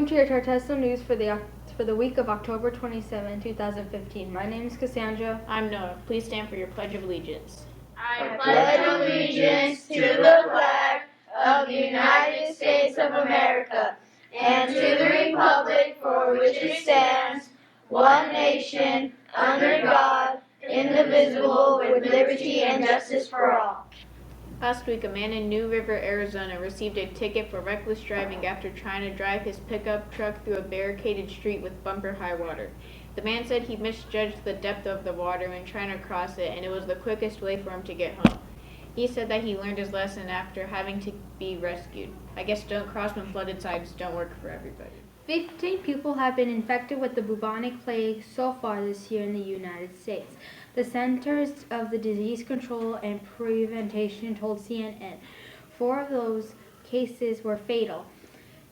Welcome to your Tartesso News for the week of October 27, 2015. My name is Cassandra. I'm Noah. Please stand for your Pledge of Allegiance. I pledge allegiance to the flag of the United States of America and to the republic for which it stands, one nation, under God, indivisible, with liberty and justice for all. Last week, a man in New River, Arizona received a ticket for reckless driving after trying to drive his pickup truck through a barricaded street with bumper high water. The man said he misjudged the depth of the water when trying to cross it, and it was the quickest way for him to get home. He said that he learned his lesson after having to be rescued. I guess don't cross when flooded sides don't work for everybody. 15 people have been infected with the bubonic plague so far this year in the United States. The Centers of the Disease Control and Prevention told CNN 4 of those cases were fatal.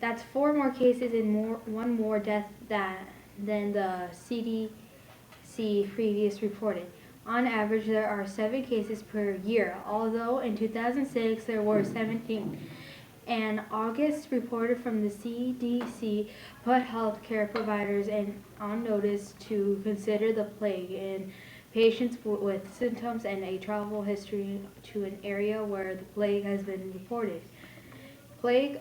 That's 4 more cases and one more death than the CDC previously reported. On average, there are 7 cases per year, although in 2006 there were 17. An August report from the CDC put healthcare providers on notice to consider the plague in patients with symptoms and a travel history to an area where the plague has been reported. Plague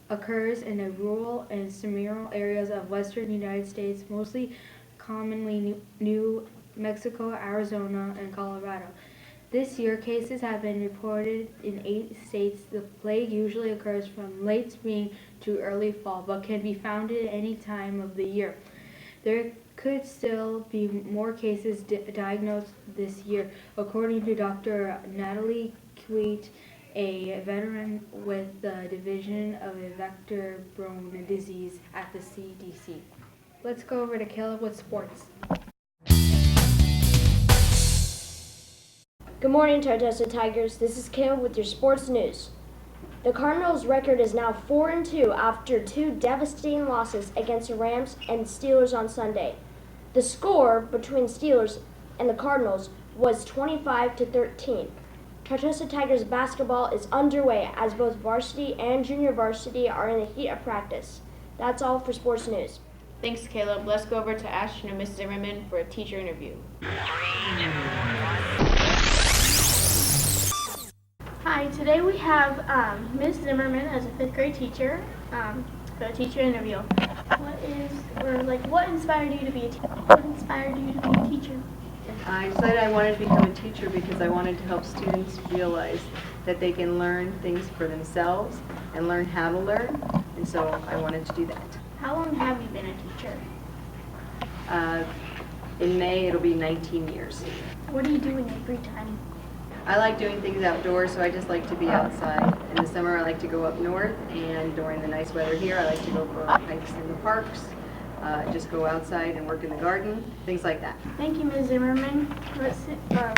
occurs in the rural and semi-rural areas of western United States, mostly commonly New Mexico, Arizona, and Colorado. This year, cases have been reported in 8 states. The plague usually occurs from late spring to early fall, but can be found at any time of the year. There could still be more cases diagnosed this year, according to Dr. Natalie Quate, a veteran with the Division of Vector-Borne Disease at the CDC. Let's go over to Caleb with sports. Good morning, Tartesso Tigers. This is Caleb with your sports news. The Cardinals' record is now 4-2 after 2 devastating losses against the Rams and Steelers on Sunday. The score between Steelers and the Cardinals was 25-13. Tartesso Tigers basketball is underway as both varsity and junior varsity are in the heat of practice. That's all for sports news. Thanks, Caleb. Let's go over to Ashton and Miss Zimmerman for a teacher interview. Hi, today we have Ms. Zimmerman as a 5th grade teacher for a teacher interview. What inspired you to be a teacher? What inspired you to be a teacher? I decided I wanted to become a teacher because I wanted to help students realize that they can learn things for themselves and learn how to learn, and so I wanted to do that. How long have you been a teacher? In May, it'll be 19 years. What do you do in your free time? I like doing things outdoors, so I just like to be outside. In the summer, I like to go up north, and during the nice weather here, I like to go for hikes in the parks, just go outside and work in the garden, things like that. Thank you, Ms. Zimmerman.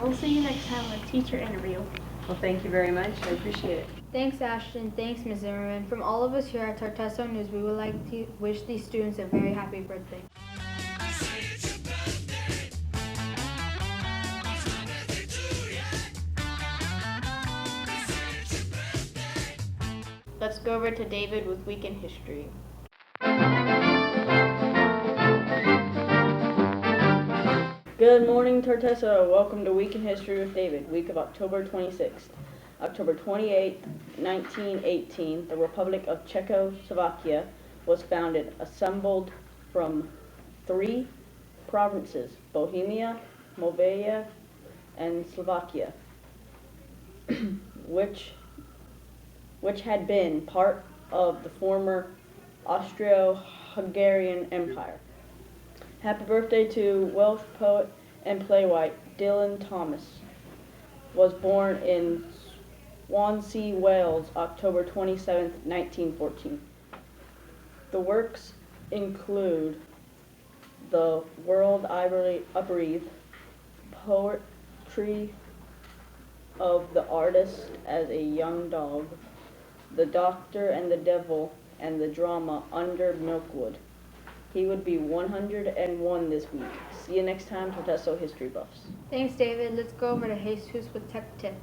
We'll see you next time with teacher interview. Well, thank you very much. I appreciate it. Thanks, Ashton. Thanks, Ms. Zimmerman. From all of us here at Tartesso News, we would like to wish these students a very happy birthday. Let's go over to David with Week in History. Good morning, Tartesso. Welcome to Week in History with David, week of October 26th. October 28, 1918, the Republic of Czechoslovakia was founded, assembled from 3 provinces, Bohemia, Moldavia, and Slovakia, which had been part of the former Austro-Hungarian Empire. Happy birthday to Welsh poet and playwright Dylan Thomas. Was born in Swansea, Wales, October 27, 1914. The works include The World I Breathe, Poetry of the Artist as a Young Dog, The Doctor and the Devil, and the drama Under Milkwood. He would be 101 this week. See you next time, Tartesso History Buffs. Thanks, David. Let's go over to Jesus with Tech Tip.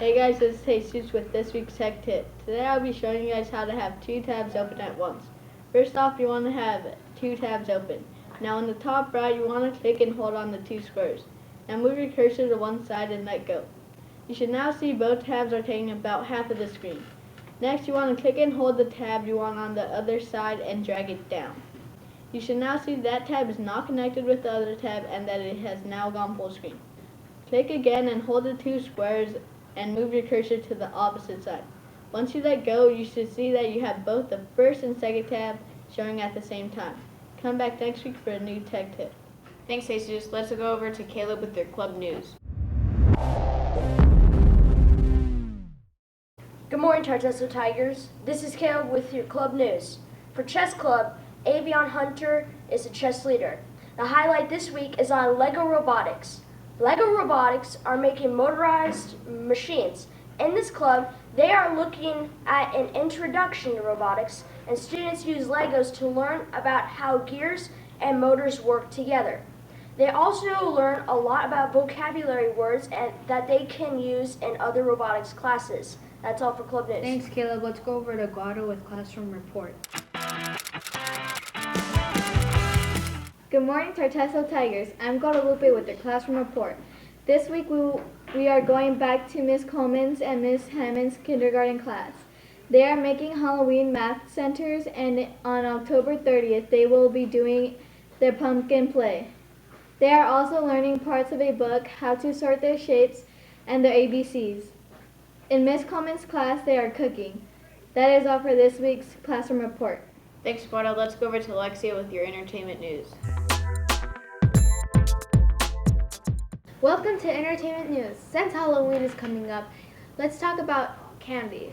Hey guys, this is Jesus with this week's tech tip. Today I'll be showing you guys how to have two tabs open at once. First off, you want to have two tabs open. Now on the top right, you want to click and hold on the two squares. Now move your cursor to one side and let go. You should now see both tabs are taking about half of the screen. Next, you want to click and hold the tab you want on the other side and drag it down. You should now see that tab is not connected with the other tab and that it has now gone full screen. Click again and hold the two squares and move your cursor to the opposite side. Once you let go, you should see that you have both the first and second tab showing at the same time. Come back next week for a new tech tip. Thanks, Jesus. Let's go over to Caleb with their club news. Good morning, Tartesso Tigers. This is Caleb with your club news. For Chess Club, Avion Hunter is the chess leader. The highlight this week is on Lego Robotics. Lego Robotics are making motorized machines. In this club, they are looking at an introduction to robotics, and students use Legos to learn about how gears and motors work together. They also learn a lot about vocabulary words and that they can use in other robotics classes. That's all for Club News. Thanks, Caleb. Let's go over to Guado with Classroom Report. Good morning, Tartesso Tigers. I'm Guadalupe with the Classroom Report. This week we are going back to Miss Coleman's and Miss Hammond's kindergarten class. They are making Halloween math centers, and on October 30th they will be doing their pumpkin play. They are also learning parts of a book, how to sort their shapes, and their ABCs. In Miss Coleman's class, they are cooking. That is all for this week's Classroom Report. Thanks, Guado. Let's go over to Alexia with your entertainment news. Welcome to Entertainment News. Since Halloween is coming up, let's talk about candy.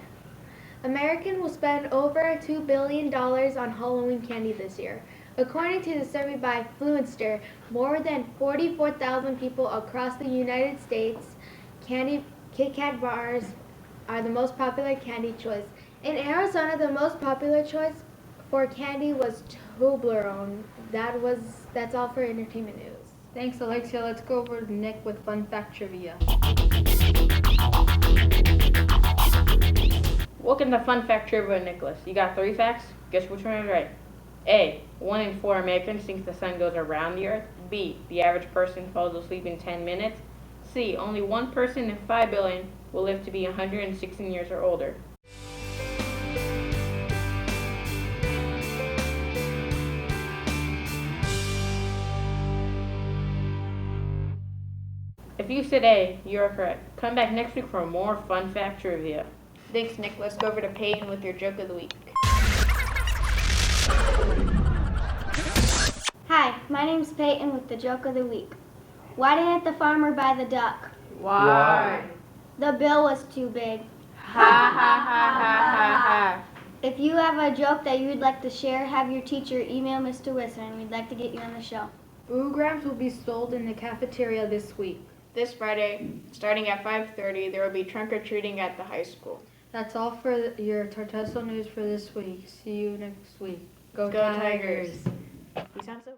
Americans will spend over $2 billion on Halloween candy this year. According to the survey by Fluenster, more than 44,000 people across the United States, Kit Kat bars are the most popular candy choice. In Arizona, the most popular choice for candy was Toblerone. That's all for entertainment news. Thanks, Alexia. Let's go over to Nick with Fun Fact Trivia. Welcome to Fun Fact Trivia with Nicholas. You got 3 facts? Guess which one is right? A. 1 in 4 Americans think the sun goes around the earth. B. The average person falls asleep in 10 minutes. C. Only 1 person in 5 billion will live to be 116 years or older. If you said A, you are correct. Come back next week for more Fun Fact Trivia. Thanks, Nick. Let's go over to Peyton with your joke of the week. Hi, my name's Peyton with the joke of the week. Why didn't the farmer buy the duck? Why? The bill was too big. Ha ha ha ha ha ha. If you have a joke that you would like to share, have your teacher email Mr. Wisser and we'd like to get you on the show. Grams will be sold in the cafeteria this week. This Friday, starting at 5:30, there will be trunk-or-treating at the high school. That's all for your Tartesso news for this week. See you next week. Go Go Tigers. Tigers. You sound so